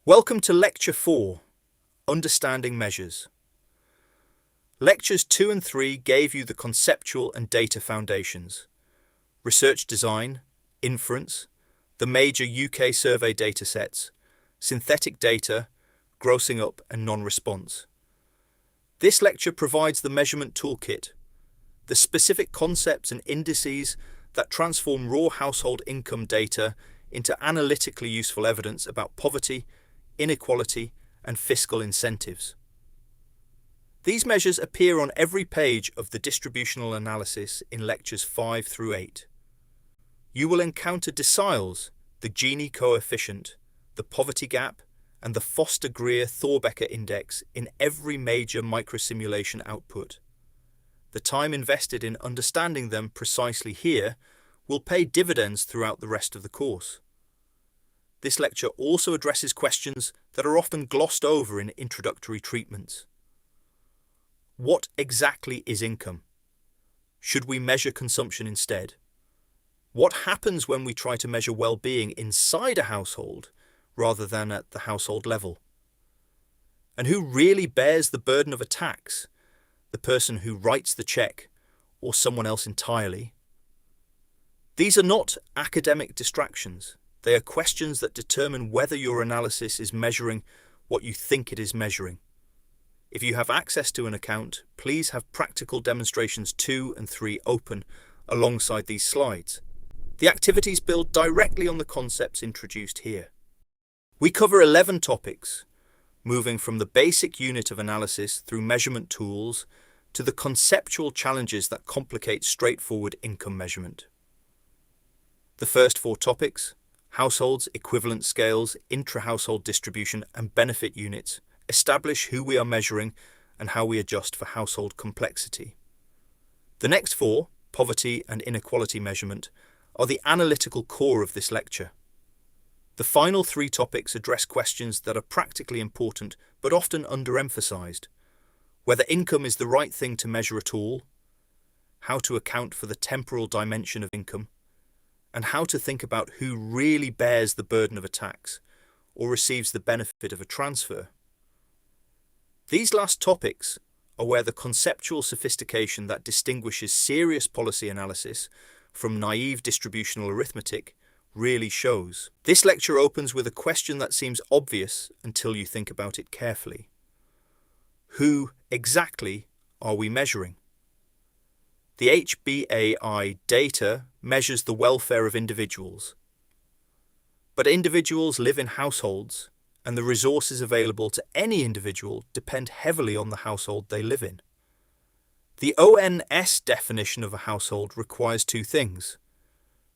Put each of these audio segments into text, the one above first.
Welcome to Lecture 4, Understanding Measures. Lectures 2 and 3 gave you the conceptual and data foundations, research design, inference, the major UK survey datasets, synthetic data, grossing up and non-response. This lecture provides the measurement toolkit, the specific concepts and indices that transform raw household income data into analytically useful evidence about poverty, inequality, and fiscal incentives. These measures appear on every page of the distributional analysis in lectures 5 through 8. You will encounter deciles, the Gini coefficient, the poverty gap, and the Foster-Greer-Thorbecke index in every major microsimulation output. The time invested in understanding them precisely here will pay dividends throughout the rest of the course. This lecture also addresses questions that are often glossed over in introductory treatments. What exactly is income? Should we measure consumption instead? What happens when we try to measure well-being inside a household rather than at the household level? And who really bears the burden of a tax? The person who writes the check or someone else entirely? These are not academic distractions. They are questions that determine whether your analysis is measuring what you think it is measuring. If you have access to an account, please have practical demonstrations 2 and 3 open alongside these slides. The activities build directly on the concepts introduced here. We cover 11 topics, moving from the basic unit of analysis through measurement tools to the conceptual challenges that complicate straightforward income measurement. The first 4 topics, households, equivalent scales, intra-household distribution, and benefit units, establish who we are measuring and how we adjust for household complexity. The next 4, poverty and inequality measurement, are the analytical core of this lecture. The final 3 topics address questions that are practically important but often underemphasized: whether income is the right thing to measure at all, how to account for the temporal dimension of income, and how to think about who really bears the burden of a tax or receives the benefit of a transfer. These last topics are where the conceptual sophistication that distinguishes serious policy analysis from naive distributional arithmetic really shows. This lecture opens with a question that seems obvious until you think about it carefully. Who exactly are we measuring? The HBAI data measures the welfare of individuals. But individuals live in households, and the resources available to any individual depend heavily on the household they live in. The ONS definition of a household requires 2 things: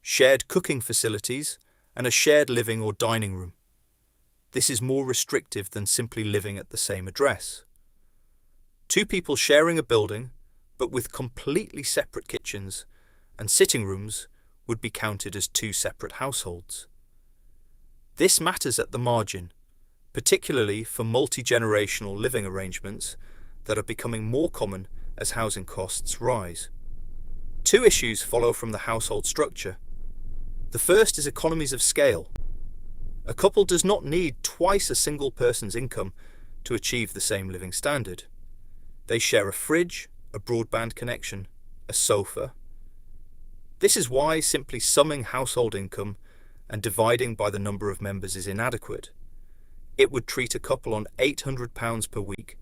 shared cooking facilities and a shared living or dining room. This is more restrictive than simply living at the same address. 2 people sharing a building, but with completely separate kitchens and sitting rooms, would be counted as 2 separate households. This matters at the margin, particularly for multi-generational living arrangements that are becoming more common as housing costs rise. 2 issues follow from the household structure. The first is economies of scale. A couple does not need twice a single person's income to achieve the same living standard. They share a fridge, a broadband connection, a sofa. This is why simply summing household income and dividing by the number of members is inadequate. It would treat a couple on £800 per week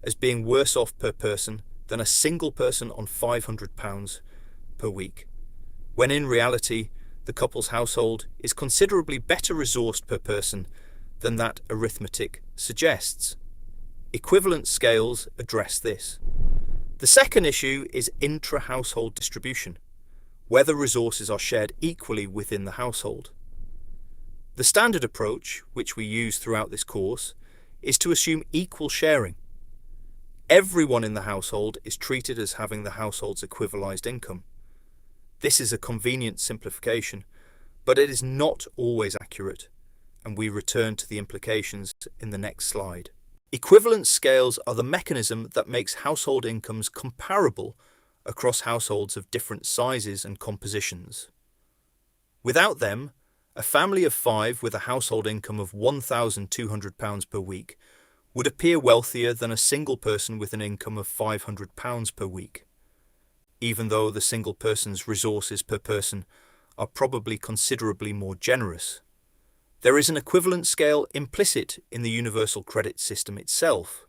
as being worse off per person than a single person on £500 per week, when in reality the couple's household is considerably better resourced per person than that arithmetic suggests. Equivalent scales address this. The second issue is intra-household distribution, whether resources are shared equally within the household. The standard approach, which we use throughout this course, is to assume equal sharing. Everyone in the household is treated as having the household's equivalized income. This is a convenient simplification, but it is not always accurate, and we return to the implications in the next slide. Equivalent scales are the mechanism that makes household incomes comparable across households of different sizes and compositions. Without them, A family of 5 with a household income of £1,200 per week would appear wealthier than a single person with an income of £500 per week, even though the single person's resources per person are probably considerably more generous. There is an equivalent scale implicit in the universal credit system itself.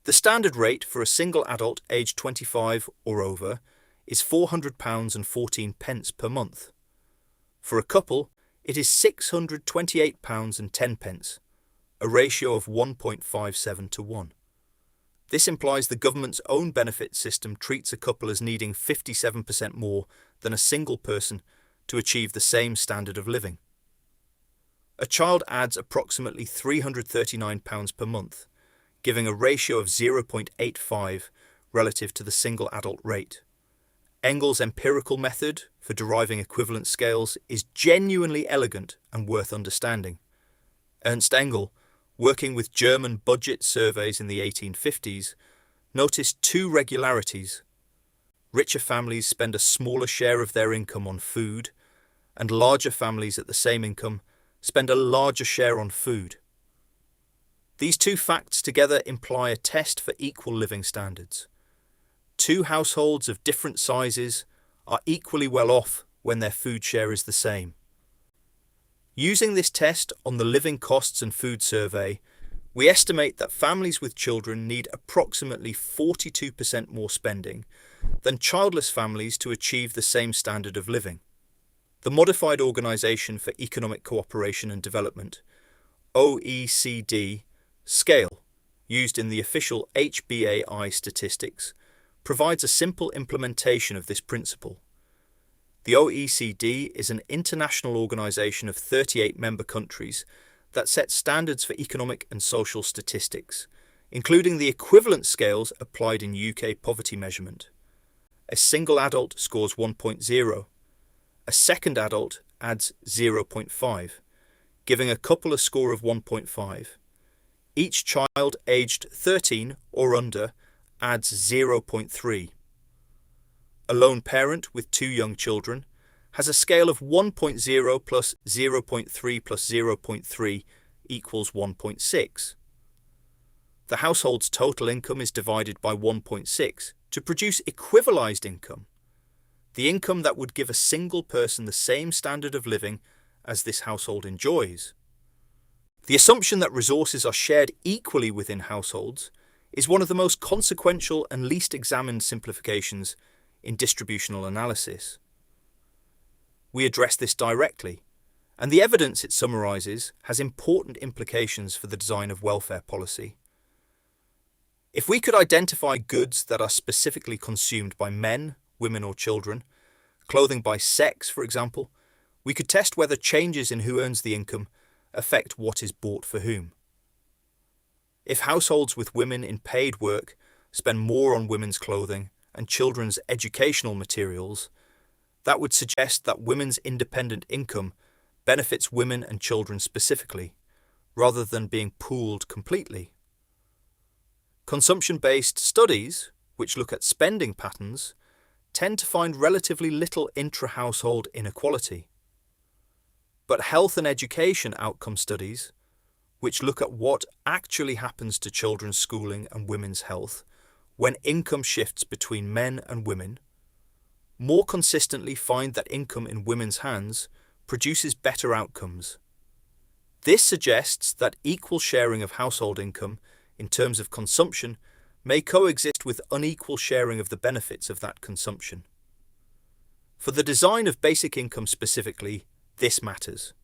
The standard rate for a single adult aged 25 or over is £400.14 per month. For a couple, it is £628.10, a ratio of 1.57 to 1. This implies the government's own benefit system treats a couple as needing 57% more than a single person to achieve the same standard of living. A child adds approximately £339 per month, giving a ratio of 0.85 relative to the single adult rate. Engel's empirical method for deriving equivalent scales is genuinely elegant and worth understanding. Ernst Engel, working with German budget surveys in the 1850s, noticed 2 regularities. Richer families spend a smaller share of their income on food, and larger families at the same income spend a larger share on food. These 2 facts together imply a test for equal living standards. 2 households of different sizes are equally well off when their food share is the same. Using this test on the Living Costs and Food Survey, we estimate that families with children need approximately 42% more spending than childless families to achieve the same standard of living. The Modified Organization for Economic Cooperation and Development, OECD, scale, used in the official HBAI statistics, provides a simple implementation of this principle. The OECD is an international organization of 38 member countries that sets standards for economic and social statistics, including the equivalent scales applied in UK poverty measurement. A single adult scores 1.0. A second adult adds 0.5, giving a couple a score of 1.5. Each child aged 13 or under adds 0.3. A lone parent with 2 young children has a scale of 1.0 plus 0.3 plus 0.3 equals 1.6. The household's total income is divided by 1.6 to produce equivalized income, the income that would give a single person the same standard of living as this household enjoys. The assumption that resources are shared equally within households is one of the most consequential and least examined simplifications in distributional analysis. We address this directly, and the evidence it summarizes has important implications for the design of welfare policy. If we could identify goods that are specifically consumed by men, women or children, clothing by sex, for example, we could test whether changes in who earns the income affect what is bought for whom. If households with women in paid work spend more on women's clothing and children's educational materials, that would suggest that women's independent income benefits women and children specifically, rather than being pooled completely. Consumption-based studies, which look at spending patterns, tend to find relatively little intra-household inequality. But health and education outcome studies, which look at what actually happens to children's schooling and women's health when income shifts between men and women, more consistently find that income in women's hands produces better outcomes. This suggests that equal sharing of household income in terms of consumption may coexist with unequal sharing of the benefits of that consumption. For the design of basic income specifically, this matters.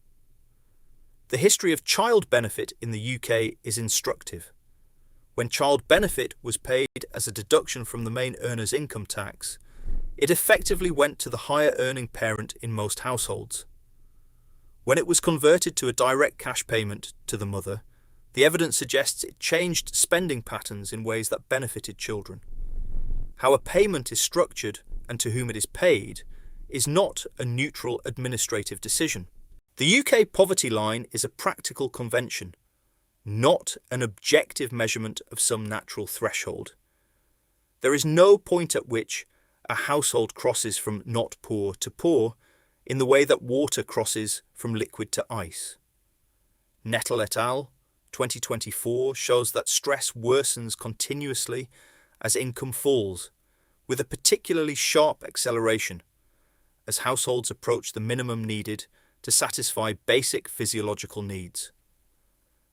The history of child benefit in the UK is instructive. When child benefit was paid as a deduction from the main earner's income tax, it effectively went to the higher earning parent in most households. When it was converted to a direct cash payment to the mother, the evidence suggests it changed spending patterns in ways that benefited children. How a payment is structured and to whom it is paid is not a neutral administrative decision. The UK poverty line is a practical convention, not an objective measurement of some natural threshold. There is no point at which a household crosses from not poor to poor, in the way that water crosses from liquid to ice. Nettle et al. 2024 shows that stress worsens continuously as income falls, with a particularly sharp acceleration as households approach the minimum needed to satisfy basic physiological needs.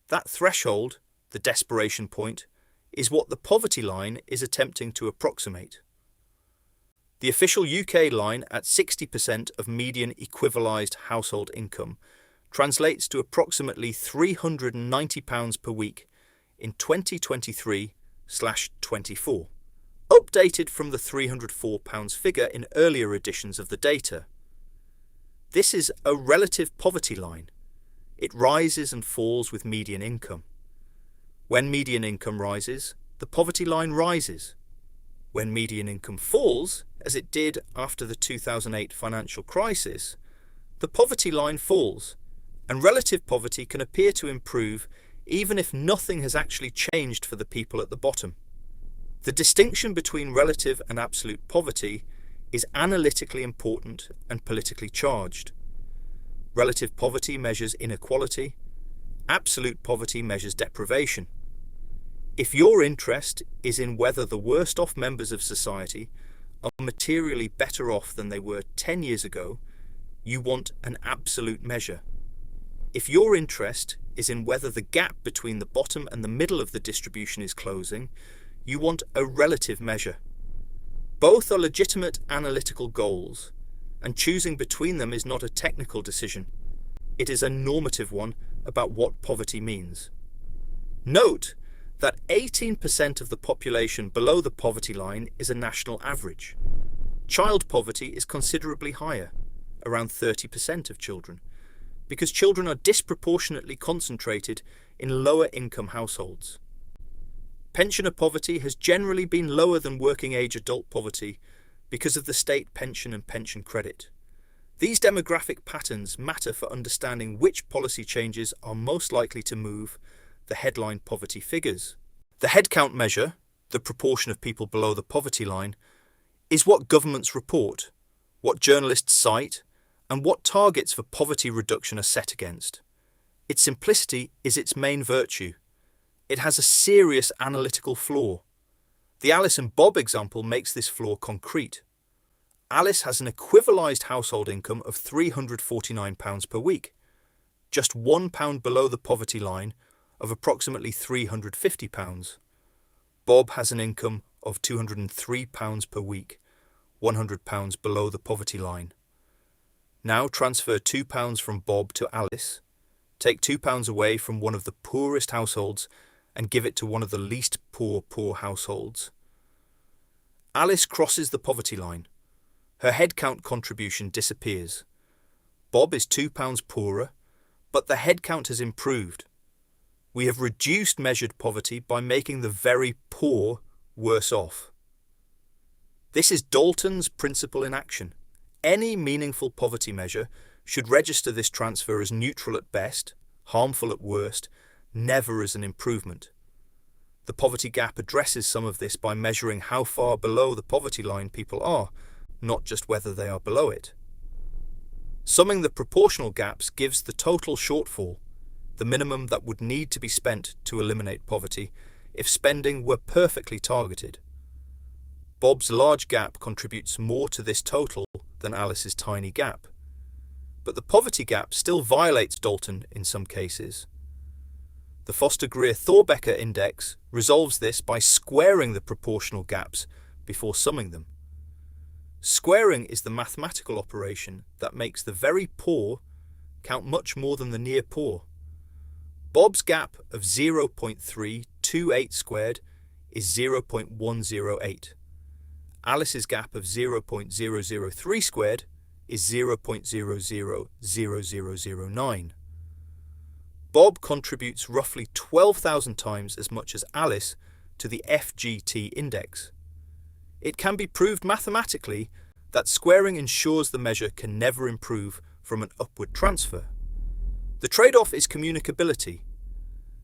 That threshold, the desperation point, is what the poverty line is attempting to approximate. The official UK line at 60% of median equivalised household income translates to approximately £390 per week in 2023/24, updated from the £304 figure in earlier editions of the data. This is a relative poverty line. It rises and falls with median income. When median income rises, the poverty line rises. When median income falls, as it did after the 2008 financial crisis, the poverty line falls, and relative poverty can appear to improve even if nothing has actually changed for the people at the bottom. The distinction between relative and absolute poverty is analytically important and politically charged. Relative poverty measures inequality. Absolute poverty measures deprivation. If your interest is in whether the worst-off members of society are materially better off than they were 10 years ago, you want an absolute measure. If your interest is in whether the gap between the bottom and the middle of the distribution is closing, you want a relative measure. Both are legitimate analytical goals, and choosing between them is not a technical decision. It is a normative one about what poverty means. Note that 18% of the population below the poverty line is a national average. Child poverty is considerably higher, around 30% of children, because children are disproportionately concentrated in lower income households. Pensioner poverty has generally been lower than working-age adult poverty because of the state pension and pension credit. These demographic patterns matter for understanding which policy changes are most likely to move the headline poverty figures. The headcount measure, the proportion of people below the poverty line, is what governments report, what journalists cite, and what targets for poverty reduction are set against. Its simplicity is its main virtue. It has a serious analytical flaw. The Alice and Bob example makes this flaw concrete. Alice has an equivalised household income of £349 per week, just £1 below the poverty line of approximately £350. Bob has an income of £203 per week, £100 below the poverty line. Now transfer £2 from Bob to Alice, take £2 away from one of the poorest households and give it to one of the least poor households. Alice crosses the poverty line. Her headcount contribution disappears. Bob is £2 poorer, but the headcount has improved. We have reduced measured poverty by making the very poor worse off. This is Dalton's principle in action. Any meaningful poverty measure should register this transfer as neutral at best, harmful at worst, never as an improvement. The poverty gap addresses some of this by measuring how far below the poverty line people are, not just whether they are below it. Summing the proportional gaps gives the total shortfall, the minimum that would need to be spent to eliminate poverty if spending were perfectly targeted. Bob's large gap contributes more to this total than Alice's tiny gap, but the poverty gap still violates Dalton in some cases. The Foster-Greer-Thorbecke index resolves this by squaring the proportional gaps before summing them. Squaring is the mathematical operation that makes the very poor count much more than the near poor. Bob's gap of 0.328 squared is 0.108. Alice's gap of 0.003 squared is 0.000009. Bob contributes roughly 12,000 times as much as Alice to the FGT index. It can be proved mathematically that squaring ensures the measure can never improve from an upward transfer. The trade-off is communicability.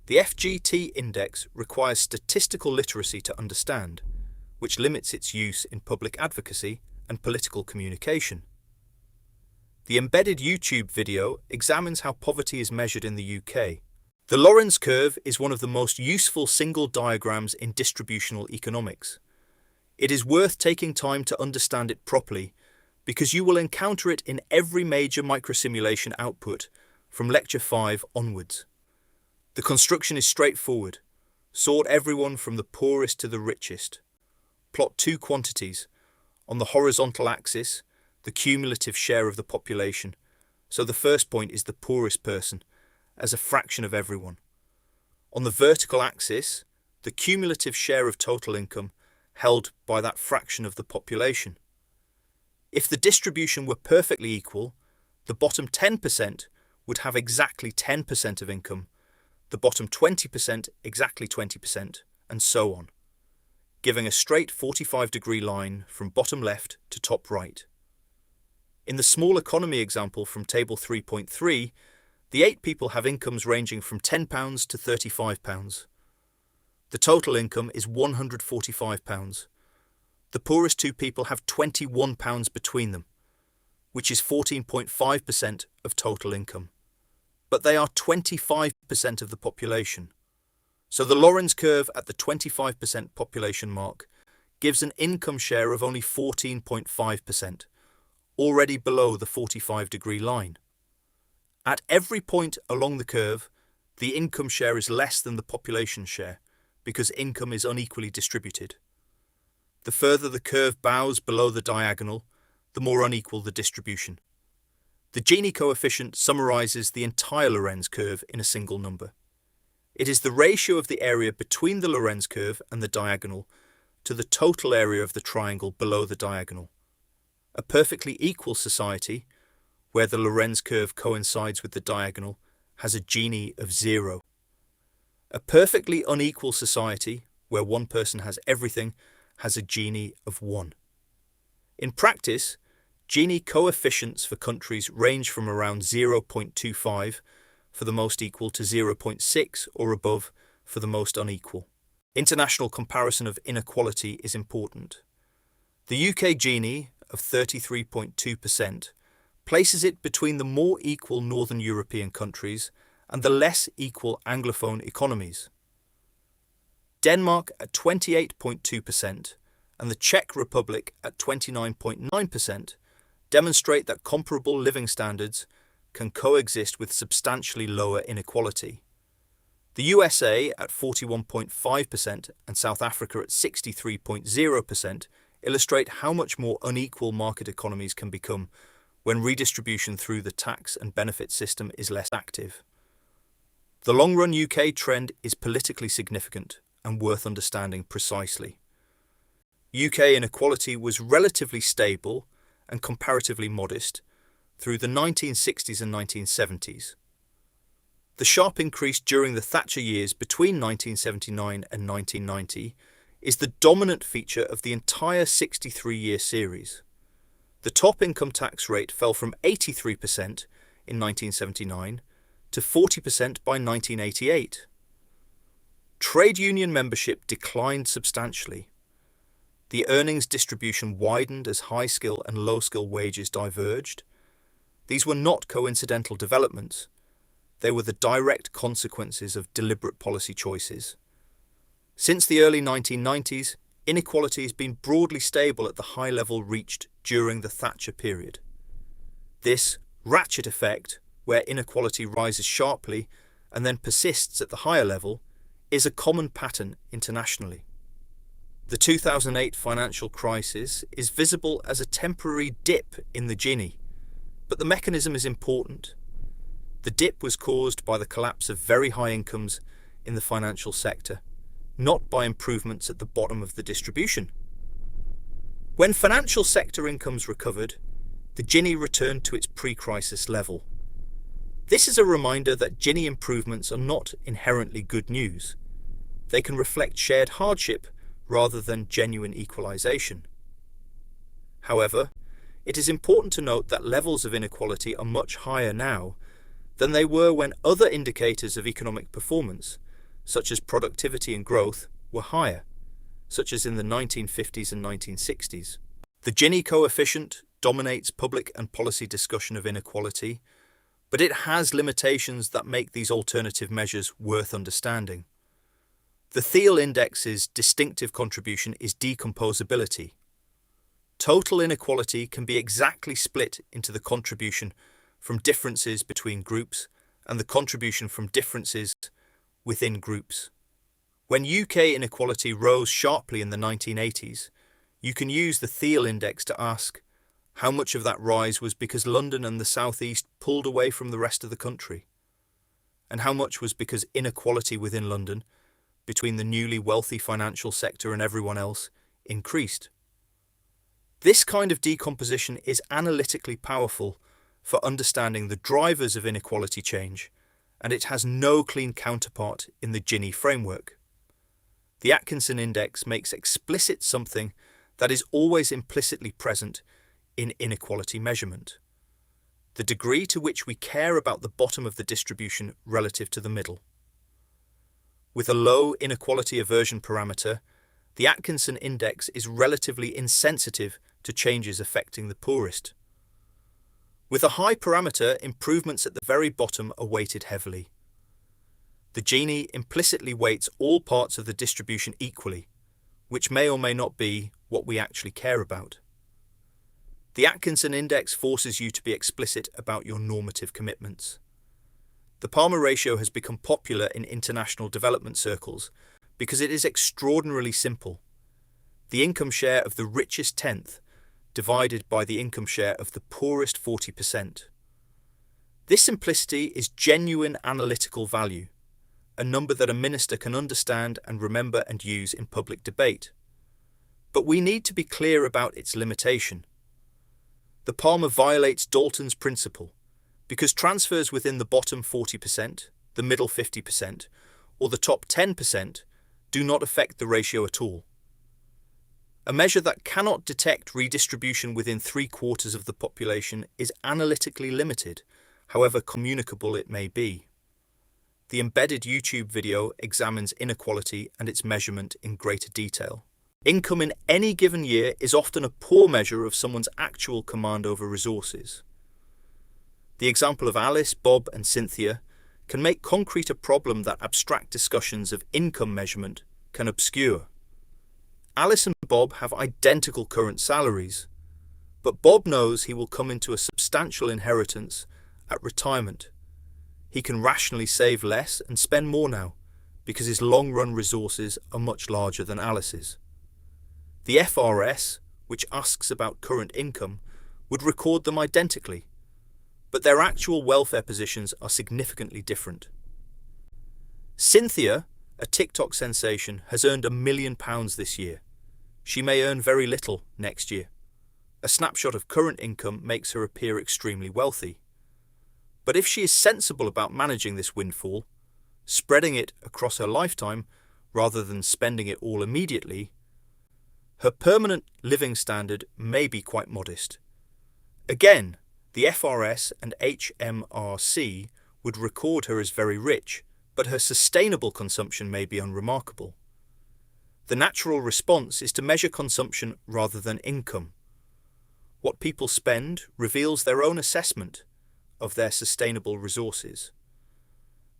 The FGT index requires statistical literacy to understand, which limits its use in public advocacy and political communication. The embedded YouTube video examines how poverty is measured in the UK. The Lorenz curve is one of the most useful single diagrams in distributional economics. It is worth taking time to understand it properly because you will encounter it in every major microsimulation output from Lecture 5 onwards. The construction is straightforward. Sort everyone from the poorest to the richest. Plot two quantities. On the horizontal axis, the cumulative share of the population. So the first point is the poorest person, as a fraction of everyone. On the vertical axis, the cumulative share of total income held by that fraction of the population. If the distribution were perfectly equal, the bottom 10% would have exactly 10% of income, the bottom 20% exactly 20%, and so on, giving a straight 45-degree line from bottom left to top right. In the small economy example from Table 3.3, the 8 people have incomes ranging from £10 to £35. The total income is £145. The poorest 2 people have £21 between them, which is 14.5% of total income. But they are 25% of the population. So the Lorenz curve at the 25% population mark gives an income share of only 14.5%, already below the 45-degree line. At every point along the curve, the income share is less than the population share because income is unequally distributed. The further the curve bows below the diagonal, the more unequal the distribution. The Gini coefficient summarizes the entire Lorenz curve in a single number. It is the ratio of the area between the Lorenz curve and the diagonal to the total area of the triangle below the diagonal. A perfectly equal society, where the Lorenz curve coincides with the diagonal, has a Gini of 0. A perfectly unequal society, where one person has everything, has a Gini of 1. In practice, Gini coefficients for countries range from around 0.25 for the most equal to 0.6 or above for the most unequal. International comparison of inequality is important. The UK Gini of 33.2% places it between the more equal Northern European countries and the less equal Anglophone economies. Denmark at 28.2% and the Czech Republic at 29.9% demonstrate that comparable living standards can coexist with substantially lower inequality. The USA at 41.5% and South Africa at 63.0% illustrate how much more unequal market economies can become when redistribution through the tax and benefit system is less active. The long-run UK trend is politically significant and worth understanding precisely. UK inequality was relatively stable and comparatively modest through the 1960s and 1970s. The sharp increase during the Thatcher years between 1979 and 1990 is the dominant feature of the entire 63-year series. The top income tax rate fell from 83% in 1979 to 40% by 1988. Trade union membership declined substantially. The earnings distribution widened as high-skill and low-skill wages diverged. These were not coincidental developments. They were the direct consequences of deliberate policy choices. Since the early 1990s, inequality has been broadly stable at the high level reached during the Thatcher period. This ratchet effect, where inequality rises sharply and then persists at the higher level, is a common pattern internationally. The 2008 financial crisis is visible as a temporary dip in the Gini, but the mechanism is important. The dip was caused by the collapse of very high incomes in the financial sector, not by improvements at the bottom of the distribution. When financial sector incomes recovered, the Gini returned to its pre-crisis level. This is a reminder that Gini improvements are not inherently good news. They can reflect shared hardship rather than genuine equalization. However, it is important to note that levels of inequality are much higher now than they were when other indicators of economic performance, such as productivity and growth, were higher, such as in the 1950s and 1960s. The Gini coefficient dominates public and policy discussion of inequality, but it has limitations that make these alternative measures worth understanding. The Thiel Index's distinctive contribution is decomposability. Total inequality can be exactly split into the contribution from differences between groups and the contribution from differences within groups. When UK inequality rose sharply in the 1980s, you can use the Thiel Index to ask how much of that rise was because London and the South East pulled away from the rest of the country, and how much was because inequality within London, between the newly wealthy financial sector and everyone else, increased. This kind of decomposition is analytically powerful for understanding the drivers of inequality change, and it has no clean counterpart in the Gini framework. The Atkinson Index makes explicit something that is always implicitly present in inequality measurement: the degree to which we care about the bottom of the distribution relative to the middle. With a low inequality aversion parameter, the Atkinson Index is relatively insensitive to changes affecting the poorest. With a high parameter, improvements at the very bottom are weighted heavily. The Gini implicitly weights all parts of the distribution equally, which may or may not be what we actually care about. The Atkinson Index forces you to be explicit about your normative commitments. The Palmer ratio has become popular in international development circles because it is extraordinarily simple. The income share of the richest tenth divided by the income share of the poorest 40%. This simplicity is genuine analytical value, a number that a minister can understand and remember and use in public debate. But we need to be clear about its limitation. The Palmer violates Dalton's principle because transfers within the bottom 40%, the middle 50%, or the top 10% do not affect the ratio at all. A measure that cannot detect redistribution within 3/4 of the population is analytically limited, however communicable it may be. The embedded YouTube video examines inequality and its measurement in greater detail. Income in any given year is often a poor measure of someone's actual command over resources. The example of Alice, Bob, and Cynthia can make concrete a problem that abstract discussions of income measurement can obscure. Alice and Bob have identical current salaries, but Bob knows he will come into a substantial inheritance at retirement. He can rationally save less and spend more now because his long-run resources are much larger than Alice's. The FRS, which asks about current income, would record them identically, but their actual welfare positions are significantly different. Cynthia, a TikTok sensation, has earned £1 million this year. She may earn very little next year. A snapshot of current income makes her appear extremely wealthy. But if she is sensible about managing this windfall, spreading it across her lifetime rather than spending it all immediately, her permanent living standard may be quite modest. Again, the FRS and HMRC would record her as very rich, but her sustainable consumption may be unremarkable. The natural response is to measure consumption rather than income. What people spend reveals their own assessment of their sustainable resources.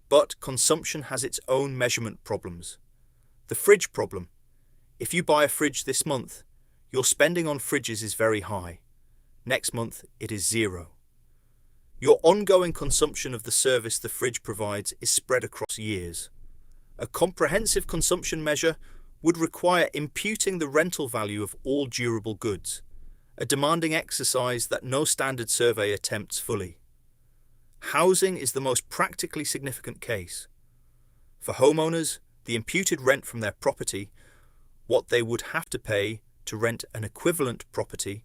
But consumption has its own measurement problems. The fridge problem. If you buy a fridge this month, your spending on fridges is very high. Next month, it is zero. Your ongoing consumption of the service the fridge provides is spread across years. A comprehensive consumption measure would require imputing the rental value of all durable goods, a demanding exercise that no standard survey attempts fully. Housing is the most practically significant case. For homeowners, the imputed rent from their property, what they would have to pay to rent an equivalent property,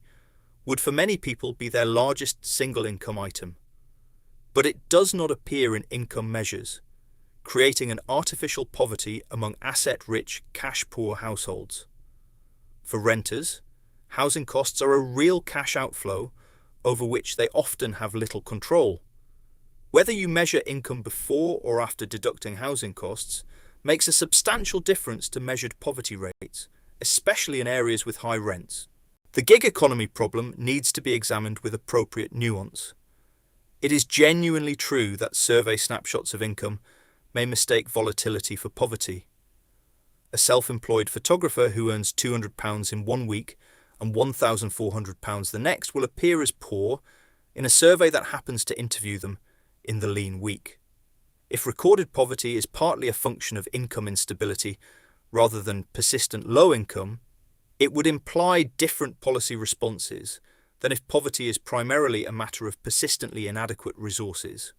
would for many people be their largest single income item. But it does not appear in income measures, creating an artificial poverty among asset-rich, cash-poor households. For renters, housing costs are a real cash outflow over which they often have little control. Whether you measure income before or after deducting housing costs makes a substantial difference to measured poverty rates, especially in areas with high rents. The gig economy problem needs to be examined with appropriate nuance. It is genuinely true that survey snapshots of income may mistake volatility for poverty. A self-employed photographer who earns £200 in one week and £1,400 the next will appear as poor in a survey that happens to interview them in the lean week. If recorded poverty is partly a function of income instability rather than persistent low income, it would imply different policy responses than if poverty is primarily a matter of persistently inadequate resources.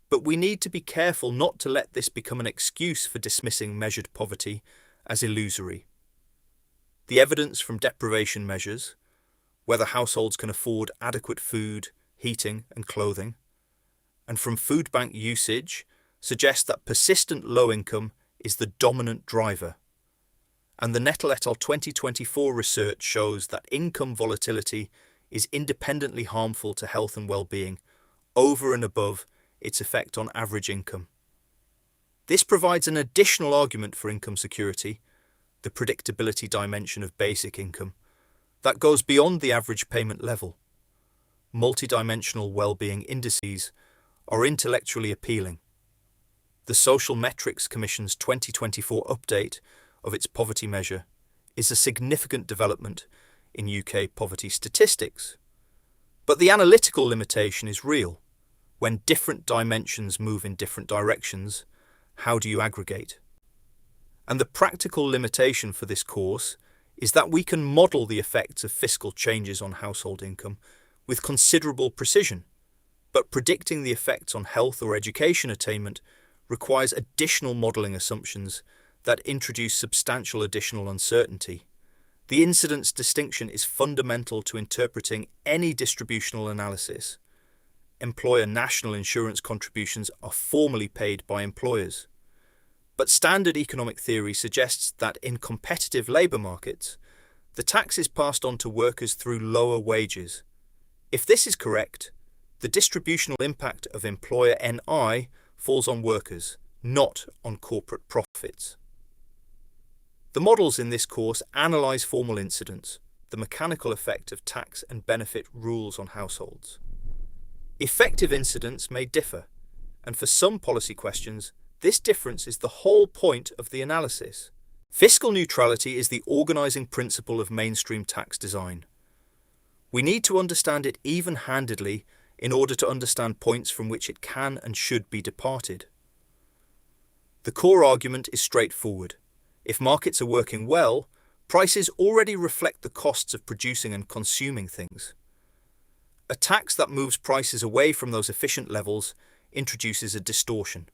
But we need to be careful not to let this become an excuse for dismissing measured poverty as illusory. The evidence from deprivation measures, whether households can afford adequate food, heating and clothing, and from food bank usage suggests that persistent low income is the dominant driver. And the Nettle et al. 2024 research shows that income volatility is independently harmful to health and well-being over and above its effect on average income. This provides an additional argument for income security, the predictability dimension of basic income, that goes beyond the average payment level. Multidimensional well-being indices are intellectually appealing. The Social Metrics Commission's 2024 update of its poverty measure is a significant development in UK poverty statistics. But the analytical limitation is real. When different dimensions move in different directions, how do you aggregate? And the practical limitation for this course is that we can model the effects of fiscal changes on household income with considerable precision, but predicting the effects on health or education attainment requires additional modelling assumptions that introduce substantial additional uncertainty. The incidence distinction is fundamental to interpreting any distributional analysis. Employer national insurance contributions are formally paid by employers. But standard economic theory suggests that in competitive labour markets, the tax is passed on to workers through lower wages. If this is correct, the distributional impact of employer NI falls on workers, not on corporate profits. The models in this course analyse formal incidence, the mechanical effect of tax and benefit rules on households. Effective incidence may differ, and for some policy questions, this difference is the whole point of the analysis. Fiscal neutrality is the organising principle of mainstream tax design. We need to understand it even-handedly in order to understand points from which it can and should be departed. The core argument is straightforward. If markets are working well, prices already reflect the costs of producing and consuming things. A tax that moves prices away from those efficient levels introduces a distortion.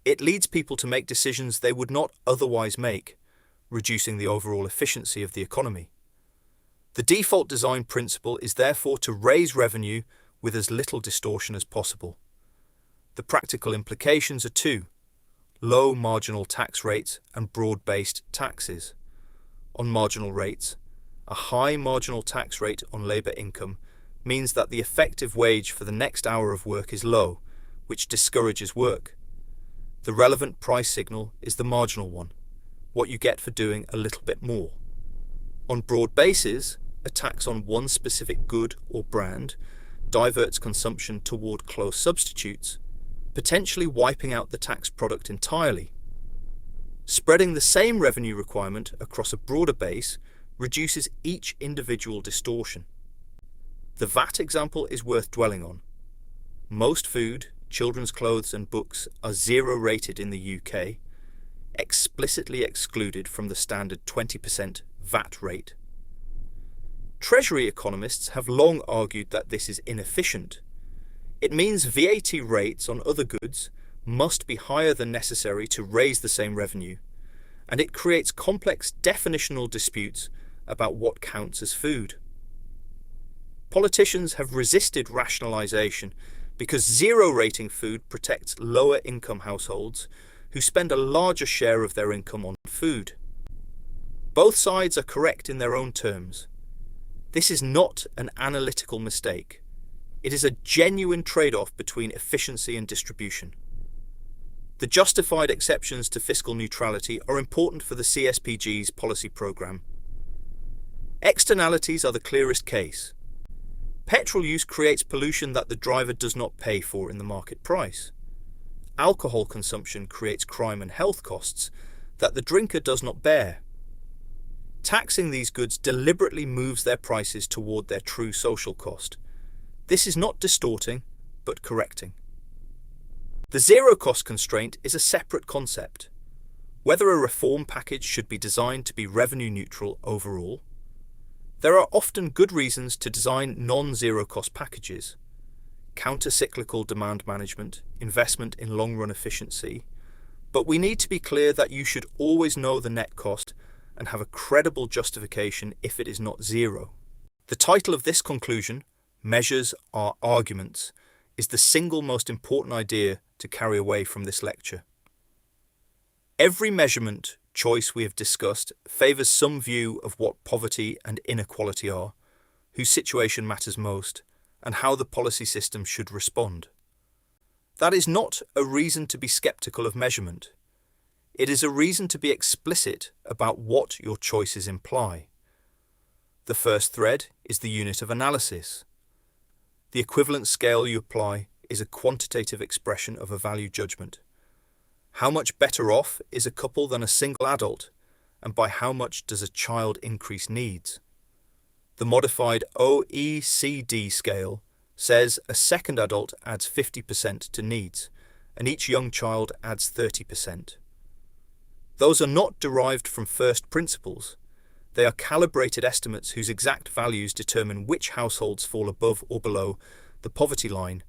It leads people to make decisions they would not otherwise make, reducing the overall efficiency of the economy. The default design principle is therefore to raise revenue with as little distortion as possible. The practical implications are two: low marginal tax rates and broad-based taxes. On marginal rates, a high marginal tax rate on labour income means that the effective wage for the next hour of work is low, which discourages work. The relevant price signal is the marginal one, what you get for doing a little bit more. On broad bases, a tax on one specific good or brand diverts consumption toward close substitutes, potentially wiping out the tax product entirely. Spreading the same revenue requirement across a broader base reduces each individual distortion. The VAT example is worth dwelling on. Most food, children's clothes and books are zero rated in the UK, explicitly excluded from the standard 20% VAT rate. Treasury economists have long argued that this is inefficient. It means VAT rates on other goods must be higher than necessary to raise the same revenue, and it creates complex definitional disputes about what counts as food. Politicians have resisted rationalisation because zero-rating food protects lower-income households who spend a larger share of their income on food. Both sides are correct in their own terms. This is not an analytical mistake. It is a genuine trade-off between efficiency and distribution. The justified exceptions to fiscal neutrality are important for the CSPG's policy programme. Externalities are the clearest case. Petrol use creates pollution that the driver does not pay for in the market price. Alcohol consumption creates crime and health costs that the drinker does not bear. Taxing these goods deliberately moves their prices toward their true social cost. This is not distorting, but correcting. The zero-cost constraint is a separate concept. Whether a reform package should be designed to be revenue neutral overall, there are often good reasons to design non-zero-cost packages. Counter-cyclical demand management, investment in long-run efficiency, but we need to be clear that you should always know the net cost and have a credible justification if it is not zero. The title of this conclusion, Measures Are Arguments, is the single most important idea to carry away from this lecture. Every measurement choice we have discussed favours some view of what poverty and inequality are, whose situation matters most, and how the policy system should respond. That is not a reason to be sceptical of measurement. It is a reason to be explicit about what your choices imply. The first thread is the unit of analysis. The equivalent scale you apply is a quantitative expression of a value judgment. How much better off is a couple than a single adult, and by how much does a child increase needs? The modified OECD scale says a second adult adds 50% to needs, and each young child adds 30%. Those are not derived from first principles. They are calibrated estimates whose exact values determine which households fall above or below the poverty line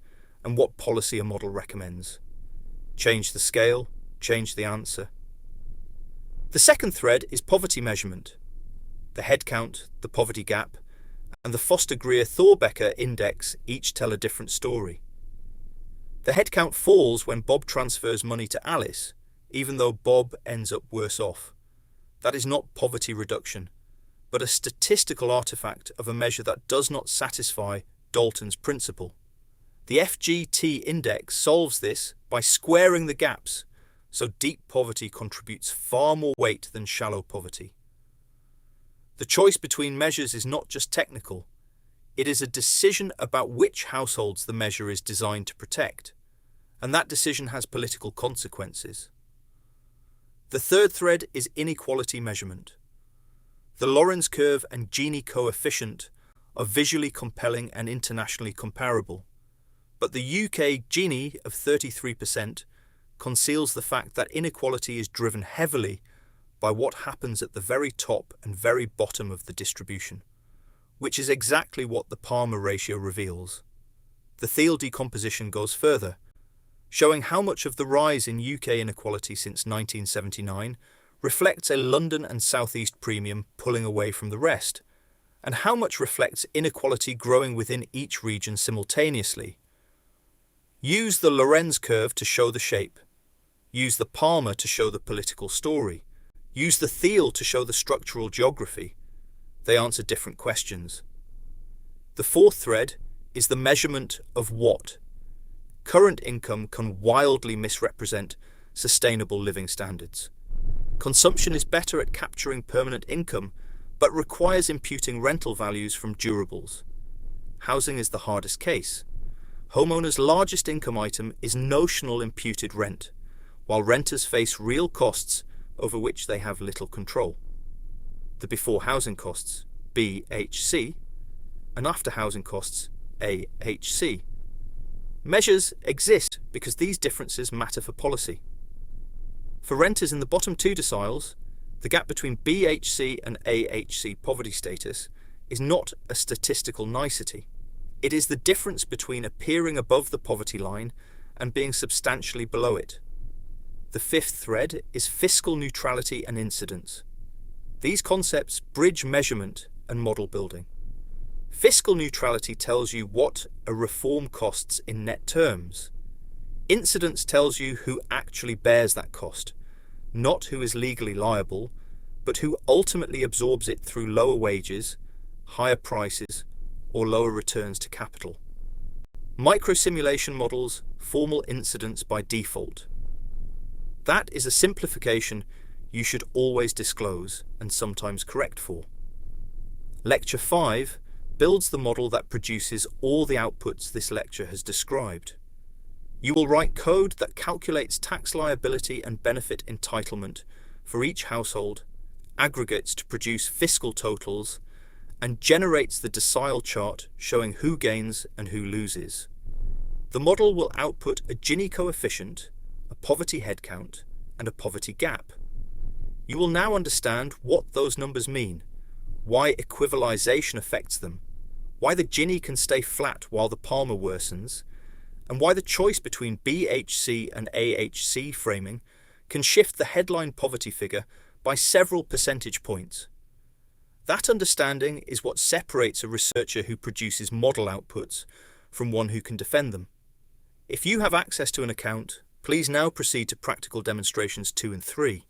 and what policy a model recommends. Change the scale, change the answer. The second thread is poverty measurement. The headcount, the poverty gap, and the Foster-Greer-Thorbecke index each tell a different story. The headcount falls when Bob transfers money to Alice, even though Bob ends up worse off. That is not poverty reduction, but a statistical artifact of a measure that does not satisfy Dalton's principle. The FGT index solves this by squaring the gaps, so deep poverty contributes far more weight than shallow poverty. The choice between measures is not just technical, it is a decision about which households the measure is designed to protect, and that decision has political consequences. The third thread is inequality measurement. The Lorenz curve and Gini coefficient are visually compelling and internationally comparable, but the UK Gini of 33% conceals the fact that inequality is driven heavily by what happens at the very top and very bottom of the distribution, which is exactly what the Palmer ratio reveals. The Thiel decomposition goes further, showing how much of the rise in UK inequality since 1979 reflects a London and South East premium pulling away from the rest, and how much reflects inequality growing within each region simultaneously. Use the Lorenz curve to show the shape. Use the Palmer to show the political story. Use the Thiel to show the structural geography. They answer different questions. The fourth thread is the measurement of what. Current income can wildly misrepresent sustainable living standards. Consumption is better at capturing permanent income, but requires imputing rental values from durables. Housing is the hardest case. Homeowners' largest income item is notional imputed rent, while renters face real costs over which they have little control. The before housing costs, BHC, and after housing costs, AHC. Measures exist because these differences matter for policy. For renters in the bottom two deciles, the gap between BHC and AHC poverty status is not a statistical nicety. It is the difference between appearing above the poverty line and being substantially below it. The fifth thread is fiscal neutrality and incidence. These concepts bridge measurement and model building. Fiscal neutrality tells you what a reform costs in net terms. Incidence tells you who actually bears that cost, not who is legally liable, but who ultimately absorbs it through lower wages, higher prices, or lower returns to capital. Microsimulation models formal incidence by default. That is a simplification you should always disclose and sometimes correct for. Lecture 5 builds the model that produces all the outputs this lecture has described. You will write code that calculates tax liability and benefit entitlement for each household, aggregates to produce fiscal totals, and generates the decile chart showing who gains and who loses. The model will output a Gini coefficient, a poverty headcount, and a poverty gap. You will now understand what those numbers mean, why equivalization affects them, why the Gini can stay flat while the Palmer worsens, and why the choice between BHC and AHC framing can shift the headline poverty figure by several percentage points. That understanding is what separates a researcher who produces model outputs from one who can defend them. If you have access to an account, please now proceed to practical demonstrations 2 and 3.